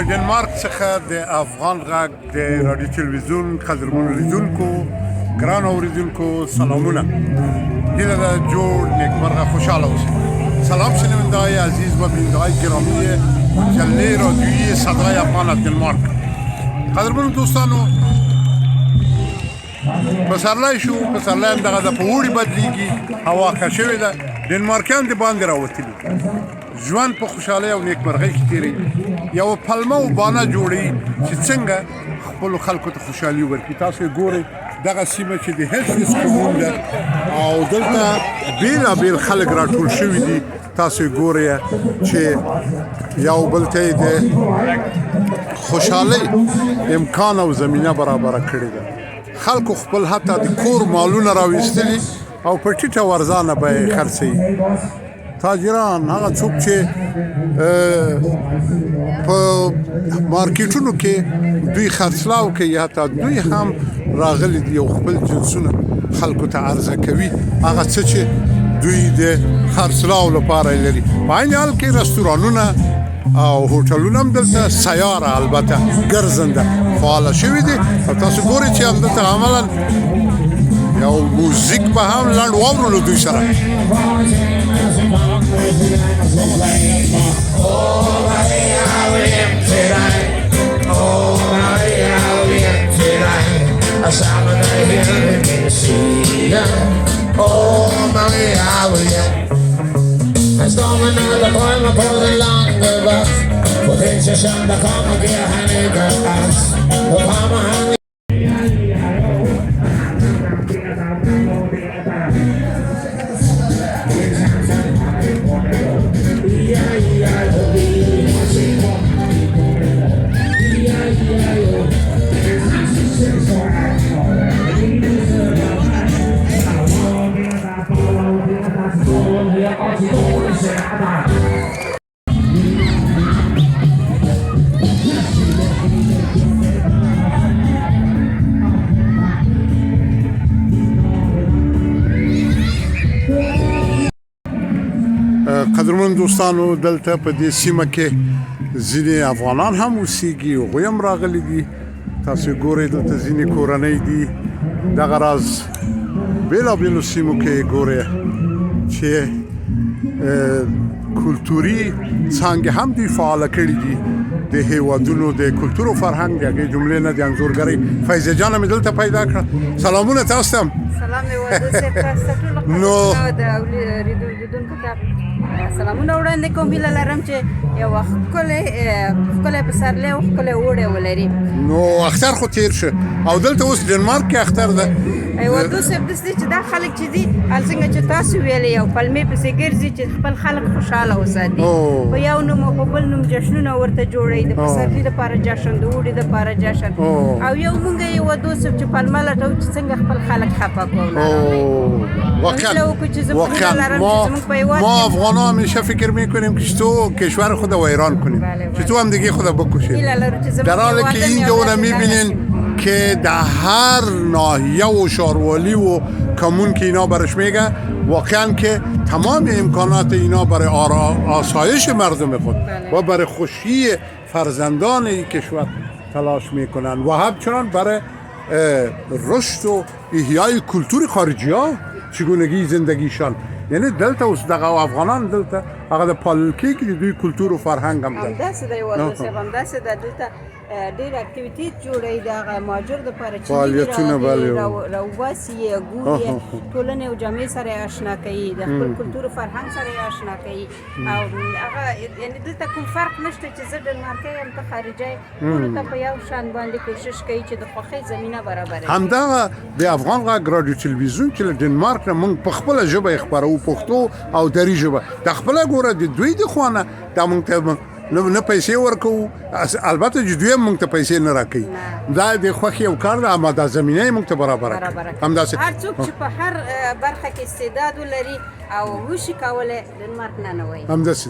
ډنمارک څخه د افغان غږ د رادیو تلویزیون قدرمنو لیدونکو ګرانو اوریدونکو سلامونه. هیله ده جوړ نیکمرغه خوشحاله اوسئ. سلام شنونده‌های عزیز و بیننده‌های گرامی مجله رادیویی صدای افغان از دنمارک. قدرمنو دوستانو، پسرلی شو، پسرلی هم دغه د په اوړي بدلیږي، هوا ښه شوې ده، ډنمارکیان د باندې راوتلي، ژوند په خوشحالۍ او نیکمرغۍ کې تېروي، یوه پلمه و بانه جوړوي چې څنګه خپلو خلکو ته خوشحالي ورکړي. تاسو ګورئ دغه سیمه چې د هیڅ کومون ده او دلته بېلابېل خلک راټول شوي دي. تاسو ګورئ چې یو بل ته یې د خوشحالۍ امکان او زمینه برابره کړې ده. خلکو خپل حتی د کور مالونه راویستلي او په ټیټه ورځانه به یې خرڅوي. تاجران، هغه څوک چې په مارکیټونو کې دوی خرڅلاو کوي، حتی دوی هم راغلي دي او خپل جنسونه خلکو ته عرضه کوي، هغه څه چې دوی د خرڅلاو لپاره لري. په عین حال کې رستورانونه او هوټلونه هم دلته سیاره البته ګرځنده فعاله شوي دي. او تاسو ګورئ چې همدلته عملا یو موزیک به هم لنډ واورو دوی سره. Stormen alla drömmar på den långa vatt och tills jag kände kommer ger han inte alls. Då kommer han قدرمن دوستانو، دلته په دې سیمه کې ځینې افغانان هم اوسېږي، هغوی هم راغلي دي. تاسو ګورئ دلته ځینې کورنۍ دي. دغه راز بېلابېلو سیمو کې ګورئ چې کلتوري څانګې هم دوی فعاله کړي دي. د هیوادونو د کلتور او فرهنګ د هغې جملې نه د انځورګرۍ فیضه جانه مې دلته پیدا کړه. سلامونه تاسو ته. سلام دی واده صاحب، تاسو ټول د لیدونکو ته سلامونه وړاندې کوم. هیله لرم چې یو ښکلی پسرلی او ښکلی اوړی ولري. نو اختر خو تېر شه او دلته اوس ډنمارک کې اختر ده. واده صاحب داسې چې دا خلک چې دي څنګه چې تاسو ویلې یو پلمې پسې ګرځي چې خپل خلک خوشحاله وساتي. په یو نوم او په بل نوم جشنونه ورته جوړوي، د پسرلي دپاره جشن، د اوړي دپاره جشن. او یو مونږ یې واده صاحب چې پلمه لټوو چې څنګه خپل خلک خفه کړو. واقعا ما افغان ها همیشه فکر میکنیم که تو کشور خود رو ویران کنیم، که تو هم دیگه خود بکشید، در حالی که این دوره میبینین که در هر ناحیه و شاروالی و کمون که اینا برش میگه، واقعا که تمام امکانات اینا برای آسایش مردم خود و برای خوشی فرزندان این کشور تلاش میکنن و همچنان برای رشد و احیای کلتور خارجی ها چگونگی زندگیشان. یعنی دلته اوس دغه افغانان دلته هغه د پالل کېږي د دوی کلتور او فرهنګ هم ده. همداسې دی واده صاحب، همداسې ده. دلته ډېر اکټیویټي جوړوي د هغه مهاجر دپاره چې راوباسي یې، ګوري یې، ټولنې او جامعې سره یې اشنا کوي، د خپل کلتور او فرهنګ سره یې اشنا کوي. او هغه یعنې دلته کوم فرق نشته چې زه ډنمارکی یم ته خارجی، ټولو ته په یو شان باندې کوشش کوي چې د خوښۍ زمینه برابره کړي. همدغه د افغان غږ رادیو تلویزیون چې له ډنمارک نه موږ په خپله ژبه یې خپروو، پښتو او دري ژبه. د خپله ګوره د دوی د خوا نه دا موږ ته نه پیسې ورکوو، البته چې دوی هم موږ ته پیسې نه راکوي. دا د خوښې یو کار ده، اما دا زمینه یې موږ ته برابره کړي. همداسې هر څوک چې په هر برخه کې استعداد ولري او وشي کولی ډنمارک نه نه وایي. همداسې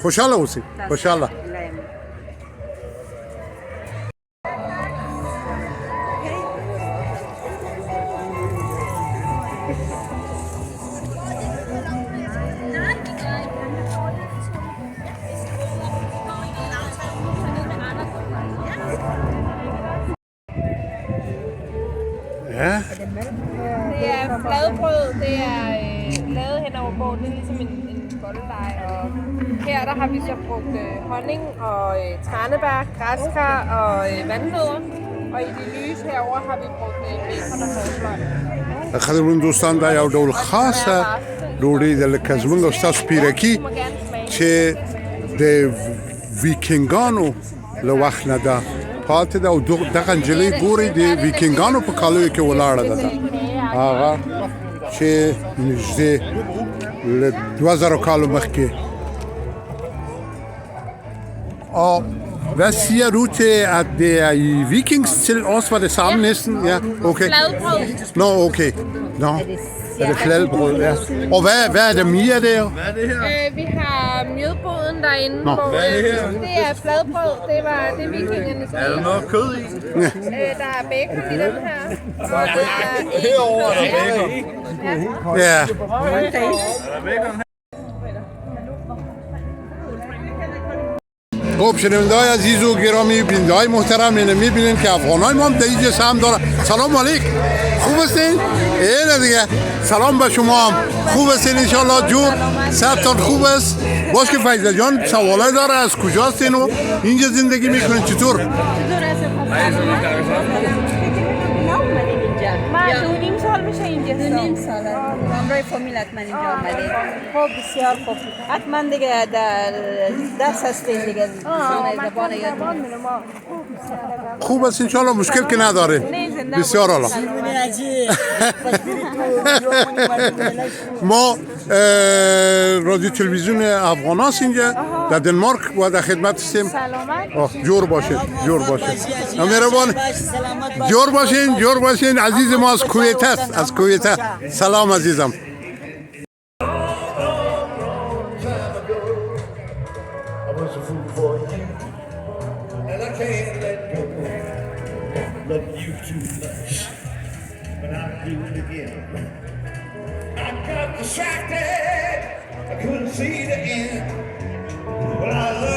خوشحاله اوسئ. خوشحاله. fladbrød, det er lavet hen over båden. Det er ligesom en bolledej. Og her der har vi så brugt honning og tranebær, græskar og vandnødder. Og i det lyse herover har vi brugt bacon og forsmør. خدمون دوستان دا یو ډول خاصه ډوډۍ ده لکه زمونږ او ستاسو پیرکي چې د ویکینګانو له وخت نه ده پاتې ده او دغه نجلۍ ګورئ د ویکینګانو په کالیو کې ولاړه ده هغه چې نږدې له 2000 کالو مخکې Hvad siger du til, at det er i Vikings til os, var det samme næsten? Ja, okay. Fladbrød. Nå, okay. Nå, er det fladbrød, ja. Og hvad er det mere der? Hvad er det her? Vi har mjødboden derinde, Nå. hvor det er fladbrød. Det var det vikingerne spiste. Er der noget kød i? Ja. Der er bacon i den her. Og der er Herovre er der bacon. Ja. Er der bacon? خب شنونده‌های عزیز و گرامی بیننده‌های محترم می‌بینید که افغان‌های ما هم در اینجا سهم دارن. سلام علیکم. خوب هستین؟ اینه دیگه. سلام به شما هم. خوب هستین ان شاءالله جور. صحتتون خوب است؟ باش که فیضا جان سوالای داره از کجا هستین و اینجا زندگی می‌کنین چطور؟ ما 2.5 سال میشه اینجا هستم. 2.5 سال. همراه فامیل حتما اینجا آمدید. خب بسیار خوب. حتما دیگه درس هستید دیگه. زبان یاد خوب است ان شاءالله مشکل که نداره. بسیار عالی. ما رادیو تلویزیون افغان هست اینجا در دنمارک و در خدمت هستیم. جور باشین جور باشین مهربان جور باشین جور باشین عزیز ما از کویت است از کویت سلام عزیزم I got distracted, I couldn't see the end, but I love